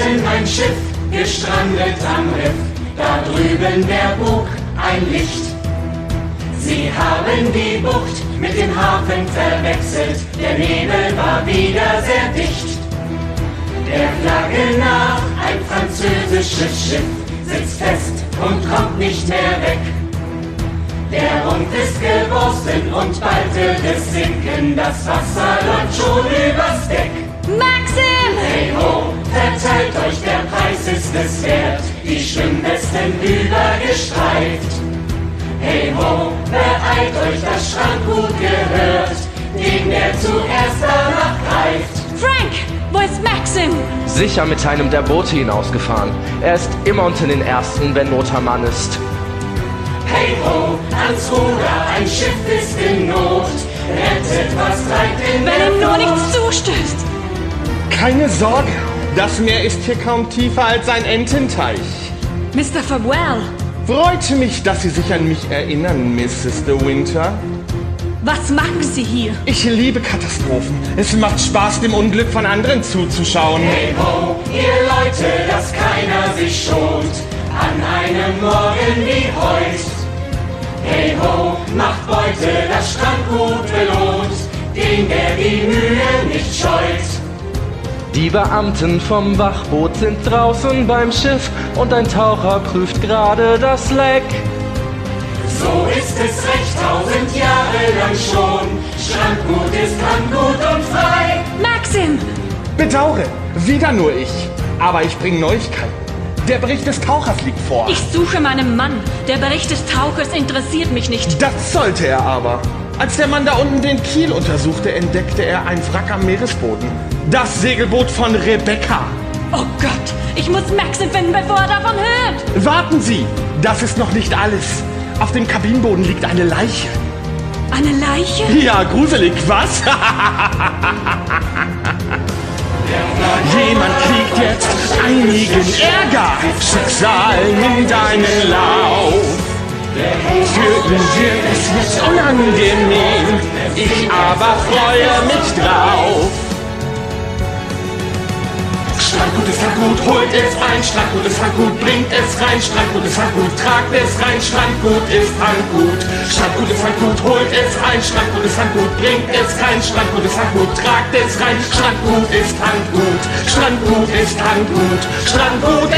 sahen ein Schiff, gestrandet am Riff, da drüben der Bug, ein Licht. Sie haben die Bucht mit dem Hafen verwechselt, der Nebel war wieder sehr dicht. Der Flagge nach ein französisches Schiff sitzt fest und kommt nicht mehr weg. Der Rumpf ist geborsten und bald wird es sinken, das Wasser läuft schon übers Deck. Maxim! Hey ho, verteilt euch, der Preis ist es wert, die Schwimmwesten übergestreift. Hey ho, beeilt euch, das Strandgut gehört, dem der zuerst danach greift. Frank, wo ist Maxim? Sicher mit einem der Boote hinausgefahren. Er ist immer unter den Ersten, wenn Not am Mann ist. Hey ho, ans Ruder, ein Schiff ist in Not, rettet, was treibt in der Wenn ihm nur Flut. nichts zustößt. Keine Sorge, das Meer ist hier kaum tiefer als ein Ententeich. Mr. Farwell, Freute mich, dass Sie sich an mich erinnern, Mrs. De Winter. was machen Sie hier? Ich liebe Katastrophen. Es macht Spaß, dem Unglück von anderen zuzuschauen. Hey ho, ihr Leute, dass keiner sich schont, an einem Morgen wie heut. Hey ho, macht Beute, das Strandgut belohnt, den der die Mühe nicht scheut. Die Beamten vom Wachboot sind draußen beim Schiff und ein Taucher prüft gerade das Leck. So ist es recht 1000 Jahre lang schon, Strandgut ist Handgut und frei. Maxim! Bedaure, wieder nur ich. Aber ich bringe Neuigkeiten. Der Bericht des Tauchers liegt vor. Ich suche meinen Mann. Der Bericht des Tauchers interessiert mich nicht. Das sollte er aber. Als der Mann da unten den Kiel untersuchte, entdeckte er ein Wrack am Meeresboden. Das Segelboot von Rebecca. Oh Gott, ich muss Maxim finden, bevor er davon hört. Warten Sie, das ist noch nicht alles. Auf dem Kabinenboden liegt eine Leiche. Eine Leiche? Ja, gruselig, was? Jemand kriegt jetzt einigen Ärger. Schicksal, nimm deinen Lauf. Für ihn wird es jetzt unangenehm. Ich aber freue mich drauf. Strandgut ist Handgut, holt es ein. Strandgut ist Handgut, bringt es rein. Strandgut ist Handgut, tragt es rein. Strandgut ist Handgut. Strandgut ist Handgut, holt es ein. Strandgut ist Handgut, bringt es rein. Strandgut ist Handgut, tragt es rein. Strandgut ist Handgut. Strandgut ist Handgut. Strandgut